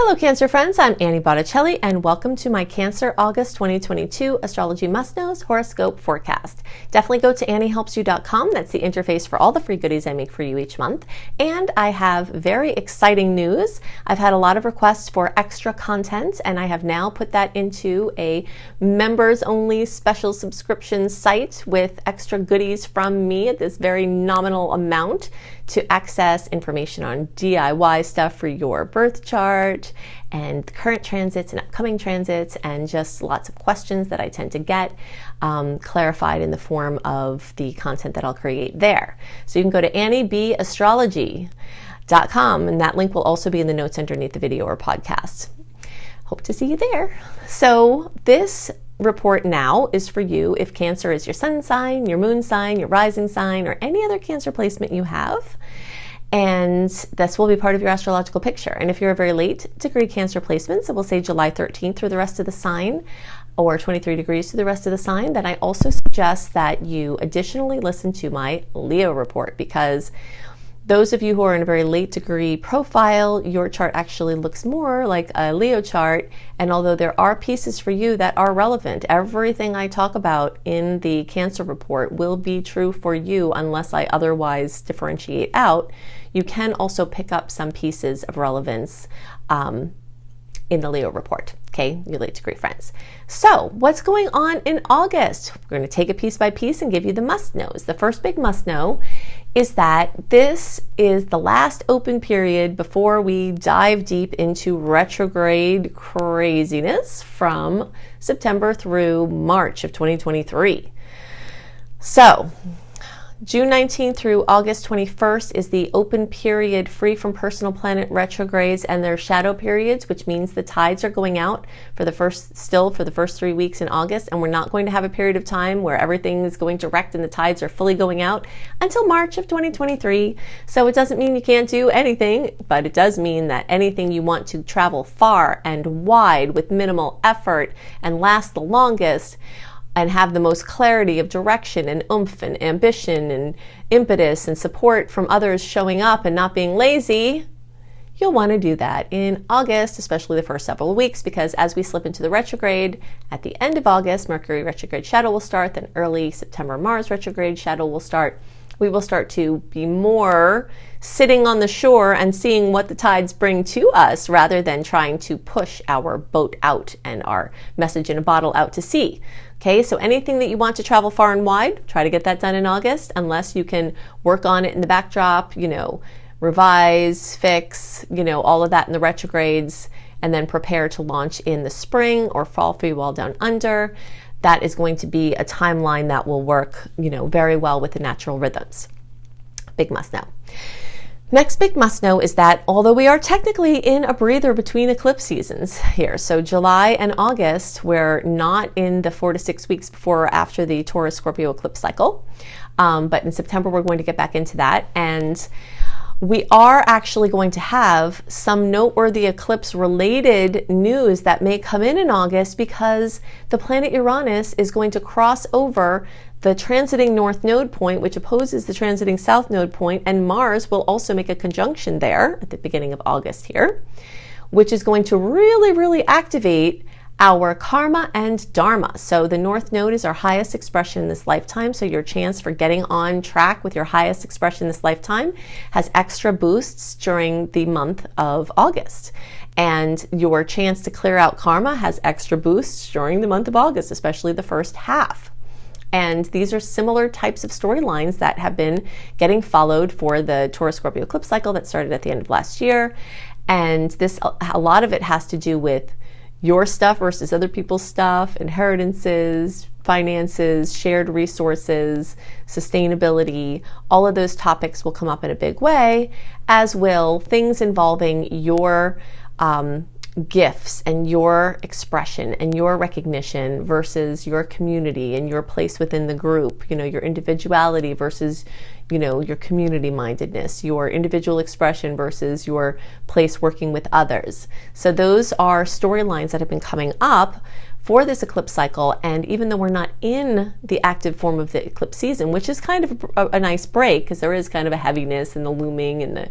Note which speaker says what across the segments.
Speaker 1: Hello Cancer friends, I'm Annie Botticelli and welcome to my Cancer August 2022 Astrology Must-Knows Horoscope Forecast. Definitely go to anniehelpsyou.com, that's the interface for all the free goodies I make for you each month. And I have very exciting news. I've had a lot of requests for extra content and I have now put that into a members only special subscription site with extra goodies from me at this very nominal amount to access information on DIY stuff for your birth chart and current transits and upcoming transits and just lots of questions that I tend to get clarified in the form of the content that I'll create there. So you can go to anniebastrology.com and that link will also be in the notes underneath the video or podcast. Hope to see you there. So this report now is for you if Cancer is your sun sign, your moon sign, your rising sign, or any other Cancer placement you have. And this will be part of your astrological picture. And if you're a very late degree Cancer placement, so we'll say July 13th through the rest of the sign, or 23 degrees to the rest of the sign, then I also suggest that you additionally listen to my Leo report, because those of you who are in a very late degree profile, your chart actually looks more like a Leo chart. And although there are pieces for you that are relevant, everything I talk about in the Cancer report will be true for you unless I otherwise differentiate out. You can also pick up some pieces of relevance in the Leo report, okay, you late degree friends. So what's going on in August? We're going to take it piece by piece and give you the must-knows. The first big must-know is that this is the last open period before we dive deep into retrograde craziness from September through March of 2023. So June 19th through August 21st is the open period free from personal planet retrogrades and their shadow periods, which means the tides are going out for the first 3 weeks in August, and we're not going to have a period of time where everything is going direct and the tides are fully going out until March of 2023. So it doesn't mean you can't do anything, but it does mean that anything you want to travel far and wide with minimal effort and last the longest and have the most clarity of direction and oomph and ambition and impetus and support from others showing up and not being lazy, you'll want to do that in August, especially the first several weeks, because as we slip into the retrograde, at the end of August, Mercury retrograde shadow will start, then early September, Mars retrograde shadow will start. We will start to be more sitting on the shore and seeing what the tides bring to us rather than trying to push our boat out and our message in a bottle out to sea. Okay, so anything that you want to travel far and wide, try to get that done in August, unless you can work on it in the backdrop, revise, fix, all of that in the retrogrades, and then prepare to launch in the spring or fall for you all down under. That is going to be a timeline that will work, very well with the natural rhythms. Big must know. Next big must know is that although we are technically in a breather between eclipse seasons here, so July and August, we're not in the 4 to 6 weeks before or after the Taurus Scorpio eclipse cycle, but in September we're going to get back into that, and we are actually going to have some noteworthy eclipse related news that may come in August, because the planet Uranus is going to cross over the transiting north node point, which opposes the transiting south node point, and Mars will also make a conjunction there at the beginning of August here, which is going to really, really activate our karma and dharma. So the north node is our highest expression in this lifetime, so your chance for getting on track with your highest expression in this lifetime has extra boosts during the month of August. And your chance to clear out karma has extra boosts during the month of August, especially the first half. And these are similar types of storylines that have been getting followed for the Taurus Scorpio eclipse cycle that started at the end of last year. And a lot of it has to do with your stuff versus other people's stuff, inheritances, finances, shared resources, sustainability. All of those topics will come up in a big way, as will things involving your gifts and your expression and your recognition versus your community and your place within the group, your individuality versus, your community mindedness, your individual expression versus your place working with others. So those are storylines that have been coming up for this eclipse cycle. And even though we're not in the active form of the eclipse season, which is kind of a nice break, because there is kind of a heaviness and the looming and the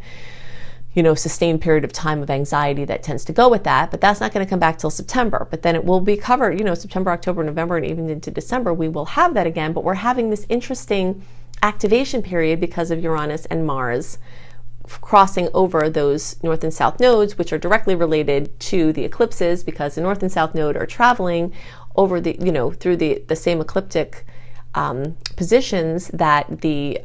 Speaker 1: sustained period of time of anxiety that tends to go with that, but that's not going to come back till September. But then it will be covered, September, October, November, and even into December, we will have that again. But we're having this interesting activation period because of Uranus and Mars crossing over those north and south nodes, which are directly related to the eclipses, because the north and south node are traveling over through the same ecliptic positions that the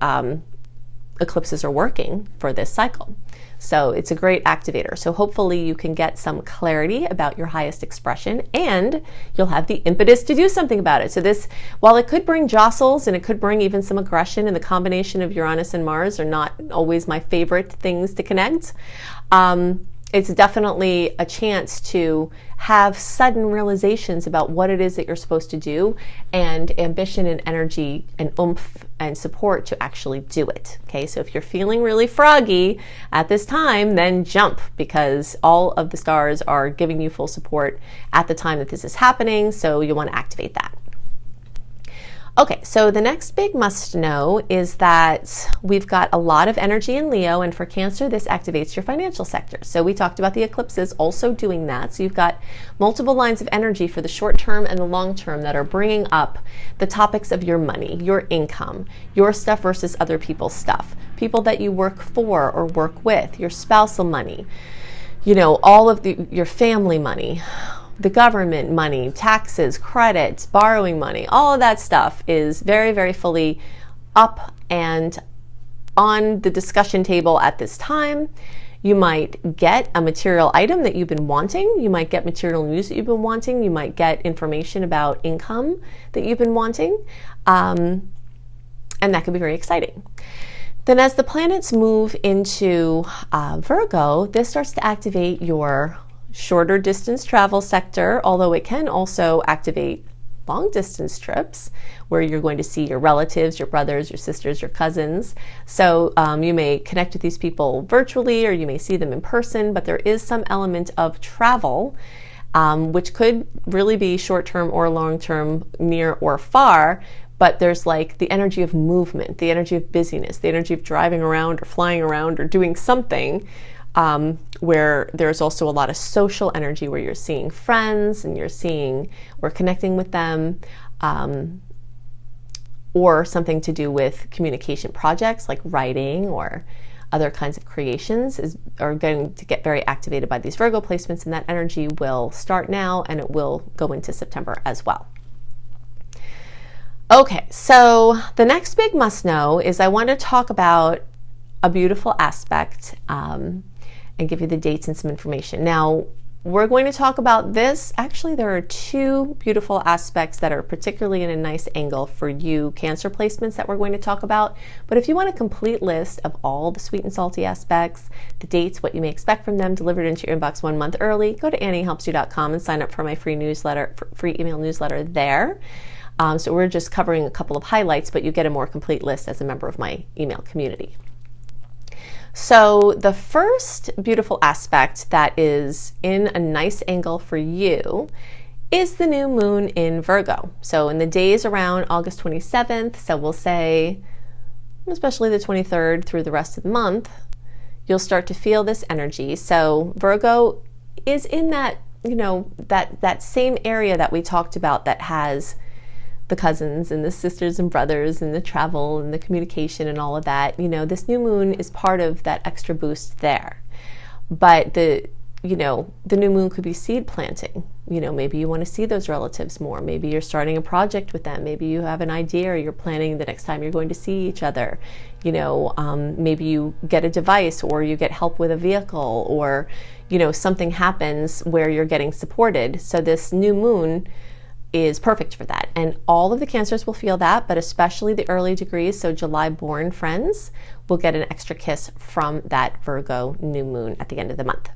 Speaker 1: eclipses are working for this cycle. So it's a great activator. So hopefully you can get some clarity about your highest expression, and you'll have the impetus to do something about it. So this, while it could bring jostles and it could bring even some aggression, and the combination of Uranus and Mars are not always my favorite things to connect, it's definitely a chance to have sudden realizations about what it is that you're supposed to do, and ambition and energy and oomph and support to actually do it. Okay, so if you're feeling really froggy at this time, then jump, because all of the stars are giving you full support at the time that this is happening, so you want to activate that. Okay, so the next big must know is that we've got a lot of energy in Leo, and for Cancer, this activates your financial sector. So we talked about the eclipses also doing that. So you've got multiple lines of energy for the short term and the long term that are bringing up the topics of your money, your income, your stuff versus other people's stuff, people that you work for or work with, your spousal money, all of your family money, the government money, taxes, credits, borrowing money, all of that stuff is very, very fully up and on the discussion table at this time. You might get a material item that you've been wanting. You might get material news that you've been wanting. You might get information about income that you've been wanting. And that can be very exciting. Then as the planets move into Virgo, this starts to activate your shorter distance travel sector, although it can also activate long distance trips where you're going to see your relatives, your brothers, your sisters, your cousins. So you may connect with these people virtually, or you may see them in person, but there is some element of travel, which could really be short-term or long-term, near or far. But there's like the energy of movement, the energy of busyness, the energy of driving around or flying around or doing something, where there's also a lot of social energy, where you're seeing friends and we're connecting with them, or something to do with communication projects like writing or other kinds of creations are going to get very activated by these Virgo placements, and that energy will start now and it will go into September as well. Okay, so the next big must know is I want to talk about a beautiful aspect, and give you the dates and some information. Now, we're going to talk about this. Actually, there are two beautiful aspects that are particularly in a nice angle for you Cancer placements that we're going to talk about. But if you want a complete list of all the sweet and salty aspects, the dates, what you may expect from them delivered into your inbox 1 month early, go to anniehelpsyou.com and sign up for my free email newsletter there. So we're just covering a couple of highlights, but you get a more complete list as a member of my email community. So the first beautiful aspect that is in a nice angle for you is the new moon in Virgo. So in the days around August 27th, so we'll say especially the 23rd through the rest of the month, you'll start to feel this energy. So Virgo is in that, that same area that we talked about that has the cousins and the sisters and brothers and the travel and the communication and all of that. This new moon is part of that extra boost there. But the new moon could be seed planting. Maybe you want to see those relatives more. Maybe you're starting a project with them. Maybe you have an idea, or you're planning the next time you're going to see each other. Maybe you get a device, or you get help with a vehicle, or, something happens where you're getting supported. So this new moon is perfect for that. And all of the Cancers will feel that, but especially the early degrees, so July born friends, will get an extra kiss from that Virgo new moon at the end of the month.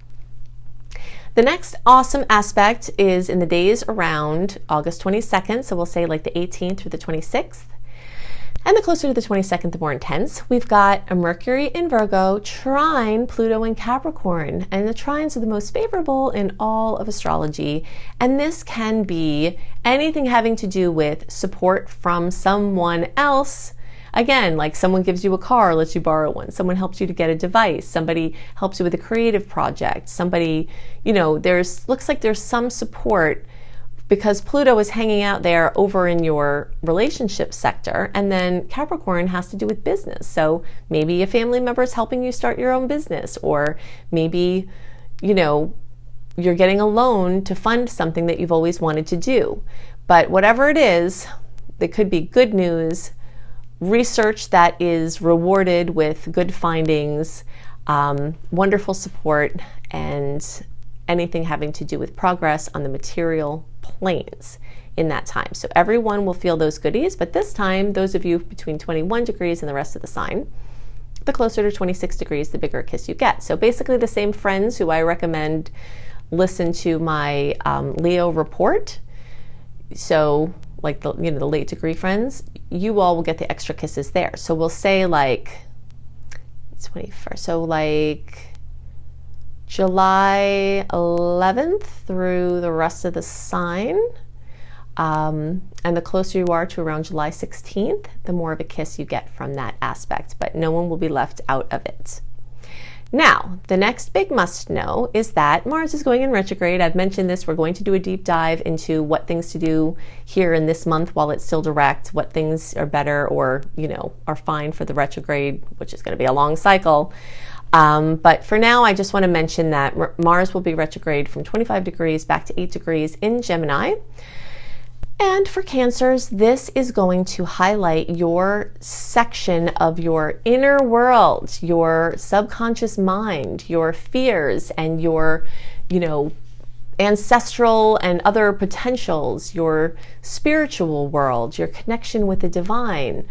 Speaker 1: The next awesome aspect is in the days around August 22nd, so we'll say like the 18th through the 26th. And the closer to the 22nd, the more intense. We've got a Mercury in Virgo trine Pluto in Capricorn. And the trines are the most favorable in all of astrology. And this can be anything having to do with support from someone else, again, like someone gives you a car, lets you borrow one. Someone helps you to get a device. Somebody helps you with a creative project. Somebody, looks like there's some support because Pluto is hanging out there over in your relationship sector. And then Capricorn has to do with business. So maybe a family member is helping you start your own business, or maybe, you're getting a loan to fund something that you've always wanted to do. But whatever it is, it could be good news, research that is rewarded with good findings, wonderful support, and anything having to do with progress on the material planes in that time. So everyone will feel those goodies, but this time, those of you between 21 degrees and the rest of the sign, the closer to 26 degrees, the bigger a kiss you get. So basically the same friends who I recommend listen to my Leo report. So like the late degree friends, you all will get the extra kisses there. So we'll say like 21st, so like July 11th through the rest of the sign. And the closer you are to around July 16th, the more of a kiss you get from that aspect, but no one will be left out of it. Now, the next big must know is that Mars is going in retrograde. I've mentioned this. We're going to do a deep dive into what things to do here in this month while it's still direct, what things are better or, are fine for the retrograde, which is going to be a long cycle. But for now, I just want to mention that Mars will be retrograde from 25 degrees back to 8 degrees in Gemini. And for Cancers, this is going to highlight your section of your inner world, your subconscious mind, your fears, and your, ancestral and other potentials, your spiritual world, your connection with the divine.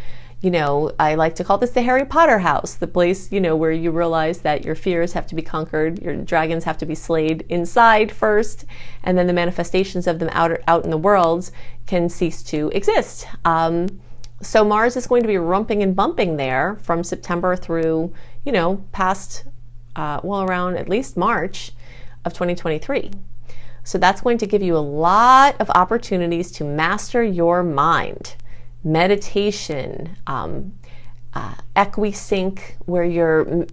Speaker 1: I like to call this the Harry Potter house, the place, where you realize that your fears have to be conquered, your dragons have to be slayed inside first, and then the manifestations of them out in the world can cease to exist. So Mars is going to be rumping and bumping there from September through, past, around at least March of 2023. So that's going to give you a lot of opportunities to master your mind. Meditation, equisync, where you're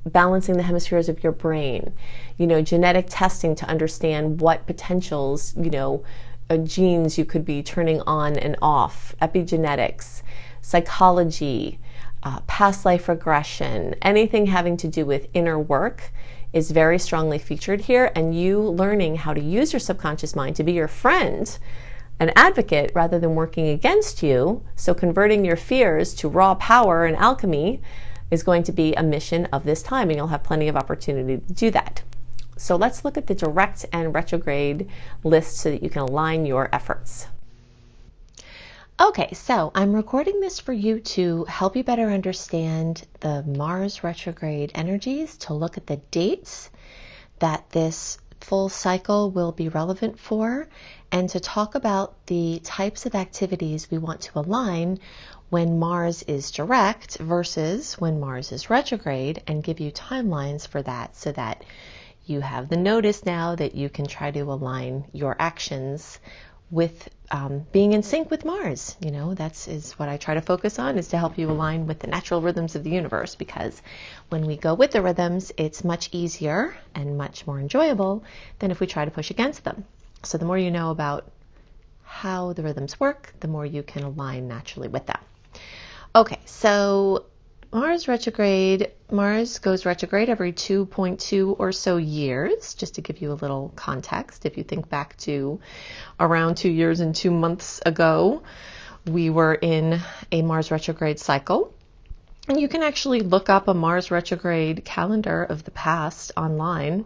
Speaker 1: balancing the hemispheres of your brain, genetic testing to understand what potentials, genes you could be turning on and off, epigenetics, psychology, past life regression, anything having to do with inner work is very strongly featured here, and you learning how to use your subconscious mind to be your friend, an advocate rather than working against you. So converting your fears to raw power and alchemy is going to be a mission of this time, and you'll have plenty of opportunity to do that. So let's look at the direct and retrograde list so that you can align your efforts. Okay, so I'm recording this for you to help you better understand the Mars retrograde energies, to look at the dates that this full cycle will be relevant for, and to talk about the types of activities we want to align when Mars is direct versus when Mars is retrograde, and give you timelines for that so that you have the notice now that you can try to align your actions with being in sync with Mars. That's what I try to focus on, is to help you align with the natural rhythms of the universe, because when we go with the rhythms, it's much easier and much more enjoyable than if we try to push against them. So the more you know about how the rhythms work, the more you can align naturally with them. Okay, so Mars retrograde. Mars goes retrograde every 2.2 or so years, just to give you a little context. If you think back to around 2 years and 2 months ago, we were in a Mars retrograde cycle. And you can actually look up a Mars retrograde calendar of the past online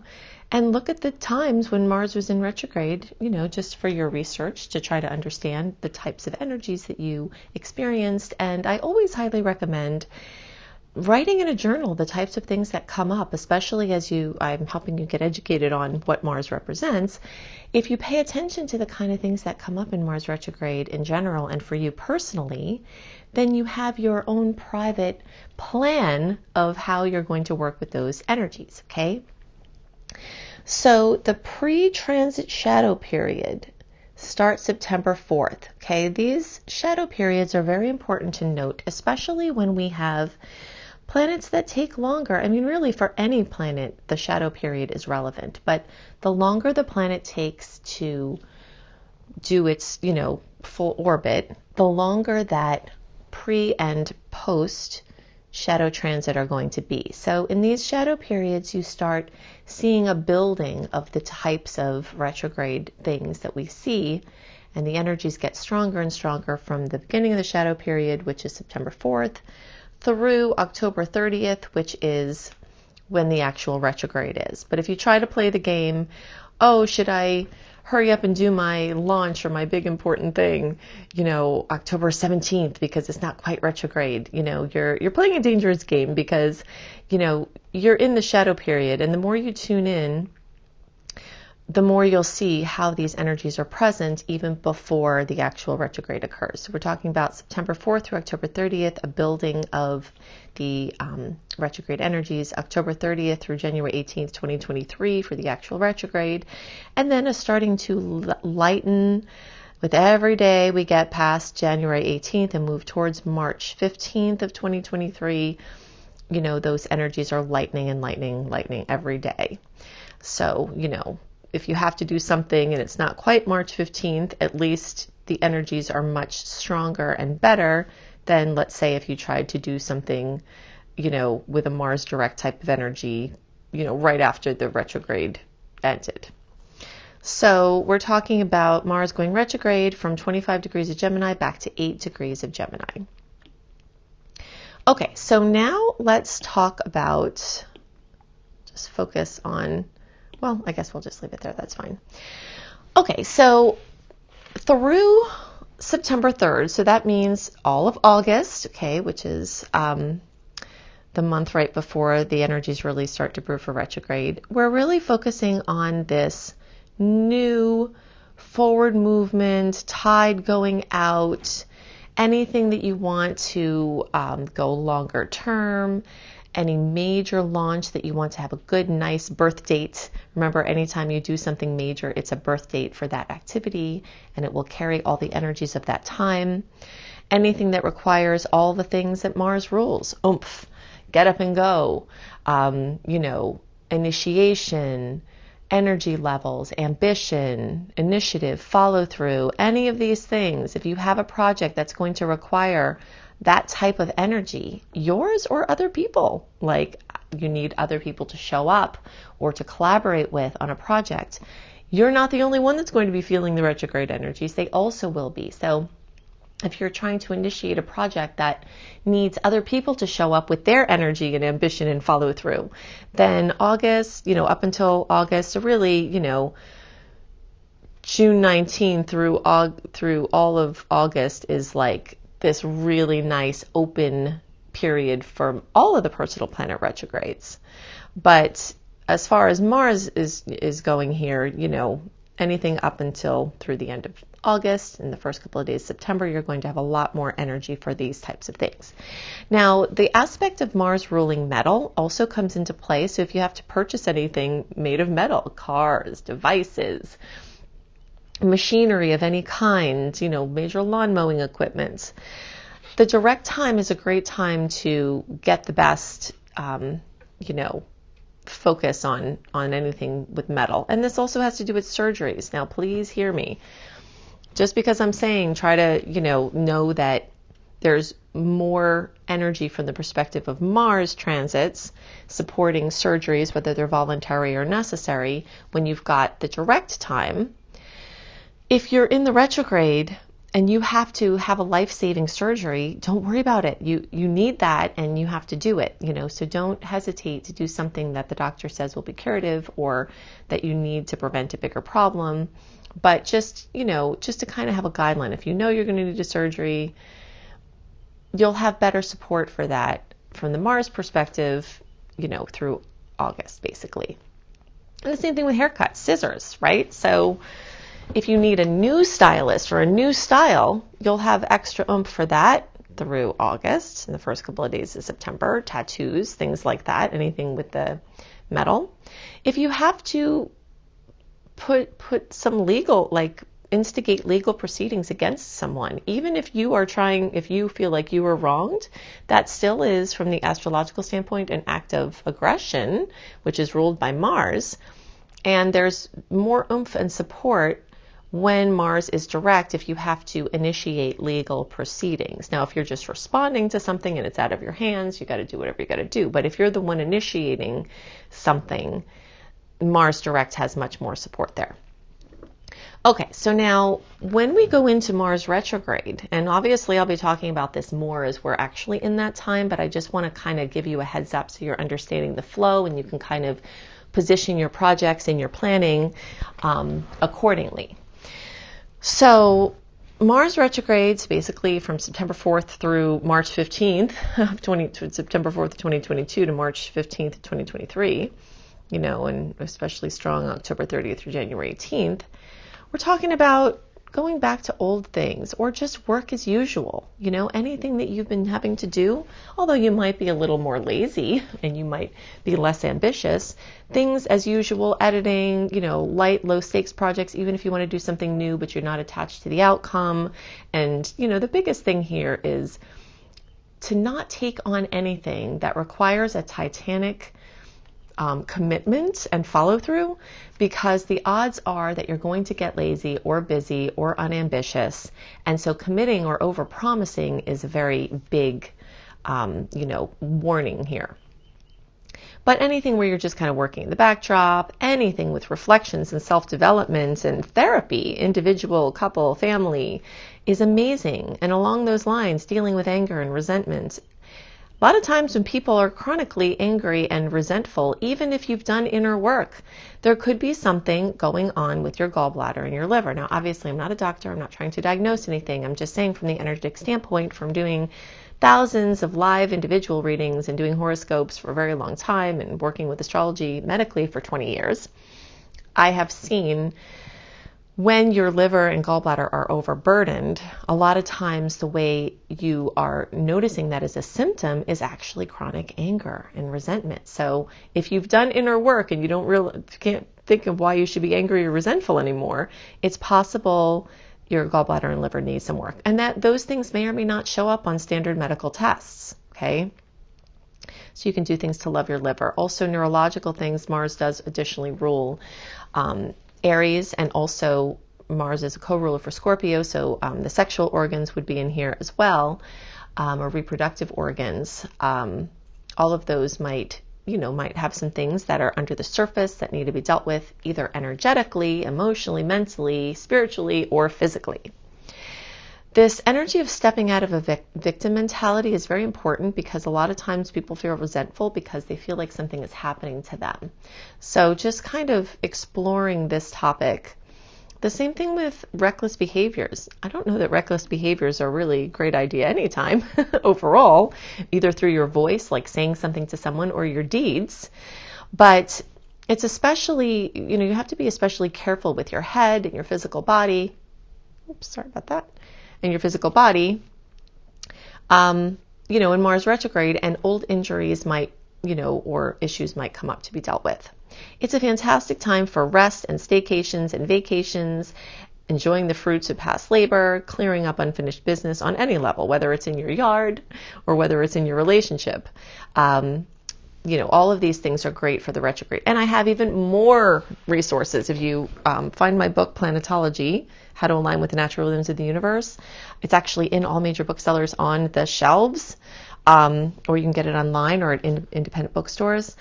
Speaker 1: and look at the times when Mars was in retrograde, just for your research, to try to understand the types of energies that you experienced. And I always highly recommend writing in a journal the types of things that come up, especially as I'm helping you get educated on what Mars represents. If you pay attention to the kind of things that come up in Mars retrograde in general and for you personally, then you have your own private plan of how you're going to work with those energies, okay? So the pre-transit shadow period start September 4th. Okay, these shadow periods are very important to note, especially when we have planets that take longer. I mean, really, for any planet, the shadow period is relevant, but the longer the planet takes to do its, full orbit, the longer that pre and post shadow transit are going to be. So in these shadow periods, you start seeing a building of the types of retrograde things that we see, and the energies get stronger and stronger from the beginning of the shadow period, which is September 4th, through October 30th, which is when the actual retrograde is. But if you try to play the game, oh, should I hurry up and do my launch or my big important thing, October 17th because it's not quite retrograde, you're playing a dangerous game because, you're in the shadow period, and the more you tune in, the more you'll see how these energies are present even before the actual retrograde occurs. So we're talking about September 4th through October 30th, a building of the retrograde energies, October 30th through January 18th, 2023 for the actual retrograde, and then a starting to lighten with every day we get past January 18th and move towards March 15th of 2023. Those energies are lightening every day. So, if you have to do something and it's not quite March 15th, at least the energies are much stronger and better than, let's say, if you tried to do something, with a Mars direct type of energy, right after the retrograde ended. So we're talking about Mars going retrograde from 25 degrees of Gemini back to 8 degrees of Gemini. Okay, so now let's talk about, just focus on, well, I guess we'll just leave it there. That's fine. Okay, so through September 3rd, so that means all of August, okay, which is the month right before the energies really start to brew for retrograde, we're really focusing on this new forward movement, tide going out, anything that you want to go longer term, any major launch that you want to have a good, nice birth date. Remember, anytime you do something major, it's a birth date for that activity, and it will carry all the energies of that time. Anything that requires all the things that Mars rules, oomph, get up and go, initiation, energy levels, ambition, initiative, follow through, any of these things. If you have a project that's going to require that type of energy, yours or other people, like you need other people to show up or to collaborate with on a project, you're not the only one that's going to be feeling the retrograde energies. They also will be. So if you're trying to initiate a project that needs other people to show up with their energy and ambition and follow through, then August, up until August, so really, June 19 through all of August is like this really nice open period for all of the personal planet retrogrades. But as far as Mars is going here, anything up until through the end of August and the first couple of days of September, you're going to have a lot more energy for these types of things. Now, the aspect of Mars ruling metal also comes into play. So if you have to purchase anything made of metal, cars, devices, machinery of any kind, major lawn mowing equipment, the direct time is a great time to get the best, focus on anything with metal. And this also has to do with surgeries. Now, please hear me. Just because I'm saying try to, know that there's more energy from the perspective of Mars transits supporting surgeries, whether they're voluntary or necessary, when you've got the direct time. If you're in the retrograde and you have to have a life-saving surgery, don't worry about it. You need that and you have to do it, so don't hesitate to do something that the doctor says will be curative or that you need to prevent a bigger problem. But just to kind of have a guideline. If you're going to need a surgery, you'll have better support for that from the Mars perspective, through August, basically. And the same thing with haircuts, scissors, right? So if you need a new stylist or a new style, you'll have extra oomph for that through August and the first couple of days of September, tattoos, things like that, anything with the metal. If you have to put some legal, instigate legal proceedings against someone. Even if you feel like you were wronged, that still is, from the astrological standpoint, an act of aggression, which is ruled by Mars. And there's more oomph and support when Mars is direct if you have to initiate legal proceedings. Now, if you're just responding to something and it's out of your hands, you got to do whatever you got to do. But if you're the one initiating something, Mars direct has much more support there. Okay, so now when we go into Mars retrograde, and obviously I'll be talking about this more as we're actually in that time, but I just want to kind of give you a heads up so you're understanding the flow and you can kind of position your projects and your planning accordingly. So Mars retrogrades basically from September 4th through March 15th, September 4th, 2022 to March 15th, 2023, and especially strong October 30th through January 18th. We're talking about going back to old things or just work as usual, anything that you've been having to do, although you might be a little more lazy and you might be less ambitious, things as usual, editing, light, low stakes projects, even if you want to do something new, but you're not attached to the outcome. And, the biggest thing here is to not take on anything that requires a titanic commitment and follow through, because the odds are that you're going to get lazy or busy or unambitious. And so committing or over promising is a very big, warning here. But anything where you're just kind of working in the backdrop, anything with reflections and self-development and therapy, individual, couple, family, is amazing. And along those lines, dealing with anger and resentment. A lot of times when people are chronically angry and resentful, even if you've done inner work, there could be something going on with your gallbladder and your liver. Now, obviously, I'm not a doctor. I'm not trying to diagnose anything. I'm just saying from the energetic standpoint, from doing thousands of live individual readings and doing horoscopes for a very long time and working with astrology medically for 20 years, I have seen when your liver and gallbladder are overburdened, a lot of times the way you are noticing that as a symptom is actually chronic anger and resentment. So if you've done inner work and you can't think of why you should be angry or resentful anymore, it's possible your gallbladder and liver need some work. And that those things may or may not show up on standard medical tests, okay? So you can do things to love your liver. Also, neurological things, Mars does additionally rule Aries, and also Mars is a co-ruler for Scorpio, so the sexual organs would be in here as well, or reproductive organs. All of those might have some things that are under the surface that need to be dealt with, either energetically, emotionally, mentally, spiritually, or physically. This energy of stepping out of a victim mentality is very important, because a lot of times people feel resentful because they feel like something is happening to them. So just kind of exploring this topic. The same thing with reckless behaviors. I don't know that reckless behaviors are really a great idea anytime overall, either through your voice, like saying something to someone, or your deeds. But it's especially, you have to be especially careful with your head and your physical body. Oops, sorry about that. And your physical body, in Mars retrograde, and old injuries might, or issues might come up to be dealt with. It's a fantastic time for rest and staycations and vacations, enjoying the fruits of past labor, clearing up unfinished business on any level, whether it's in your yard or whether it's in your relationship. All of these things are great for the retrograde. And I have even more resources. If you find my book, Planetology, How to Align with the Natural Rhythms of the Universe, it's actually in all major booksellers on the shelves, or you can get it online or at independent bookstores.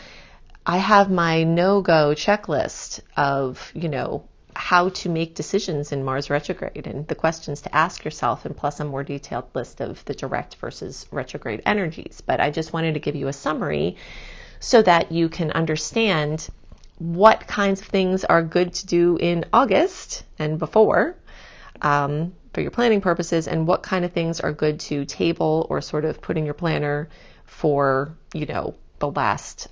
Speaker 1: I have my no-go checklist of, how to make decisions in Mars retrograde and the questions to ask yourself, and plus a more detailed list of the direct versus retrograde energies. But I just wanted to give you a summary so that you can understand what kinds of things are good to do in August and before for your planning purposes, and what kind of things are good to table or sort of put in your planner for, the last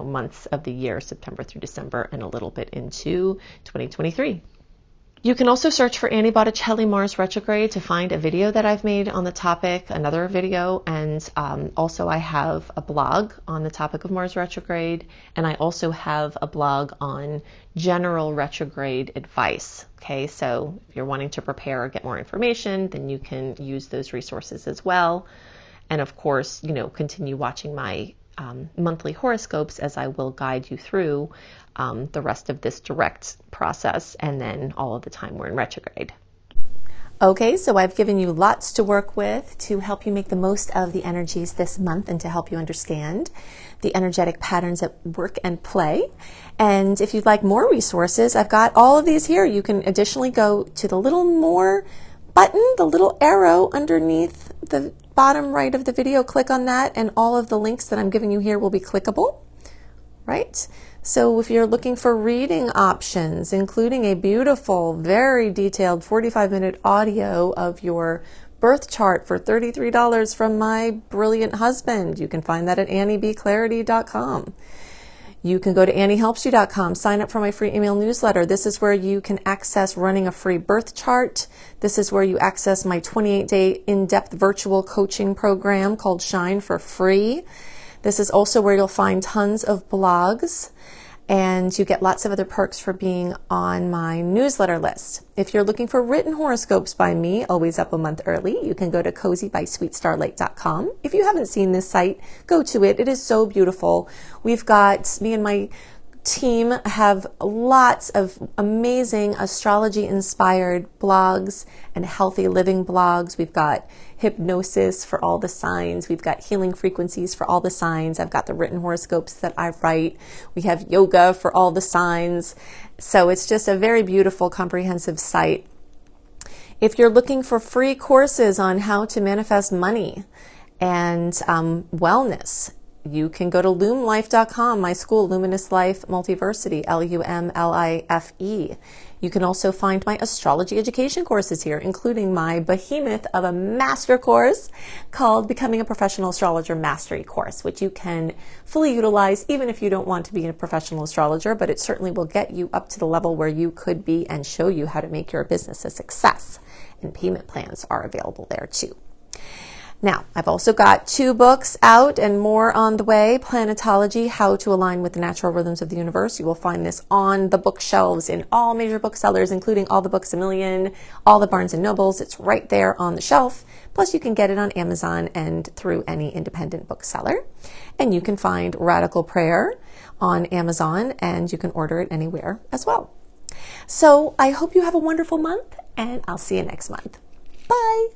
Speaker 1: months of the year, September through December, and a little bit into 2023. You can also search for Annie Botticelli Mars Retrograde to find a video that I've made on the topic, another video, and also I have a blog on the topic of Mars Retrograde, and I also have a blog on general retrograde advice. Okay, so if you're wanting to prepare or get more information, then you can use those resources as well. And of course, continue watching my monthly horoscopes as I will guide you through the rest of this direct process and then all of the time we're in retrograde. Okay, so I've given you lots to work with to help you make the most of the energies this month and to help you understand the energetic patterns at work and play. And if you'd like more resources, I've got all of these here. You can additionally go to the little more button, the little arrow underneath the bottom right of the video. Click on that and all of the links that I'm giving you here will be clickable, right? So if you're looking for reading options, including a beautiful, very detailed 45-minute audio of your birth chart for $33 from my brilliant husband, you can find that at anniebclarity.com. You can go to anniehelpsyou.com, sign up for my free email newsletter. This is where you can access running a free birth chart. This is where you access my 28-day in-depth virtual coaching program called Shine for free. This is also where you'll find tons of blogs, and you get lots of other perks for being on my newsletter list. If you're looking for written horoscopes by me, always up a month early, you can go to cozybysweetstarlight.com. If you haven't seen this site, go to it. It is so beautiful. We've got, me and my team have lots of amazing astrology-inspired blogs and healthy living blogs. We've got hypnosis for all the signs. We've got healing frequencies for all the signs. I've got the written horoscopes that I write. We have yoga for all the signs. So it's just a very beautiful, comprehensive site. If you're looking for free courses on how to manifest money and wellness, you can go to lumlife.com, my school, Luminous Life Multiversity, LUMLIFE. You can also find my astrology education courses here, including my behemoth of a master course called Becoming a Professional Astrologer Mastery Course, which you can fully utilize even if you don't want to be a professional astrologer, but it certainly will get you up to the level where you could be and show you how to make your business a success. And payment plans are available there too. Now, I've also got 2 books out and more on the way. Planetology, How to Align with the Natural Rhythms of the Universe. You will find this on the bookshelves in all major booksellers, including all the Books A Million, all the Barnes & Nobles. It's right there on the shelf. Plus, you can get it on Amazon and through any independent bookseller. And you can find Radical Prayer on Amazon, and you can order it anywhere as well. So I hope you have a wonderful month, and I'll see you next month. Bye.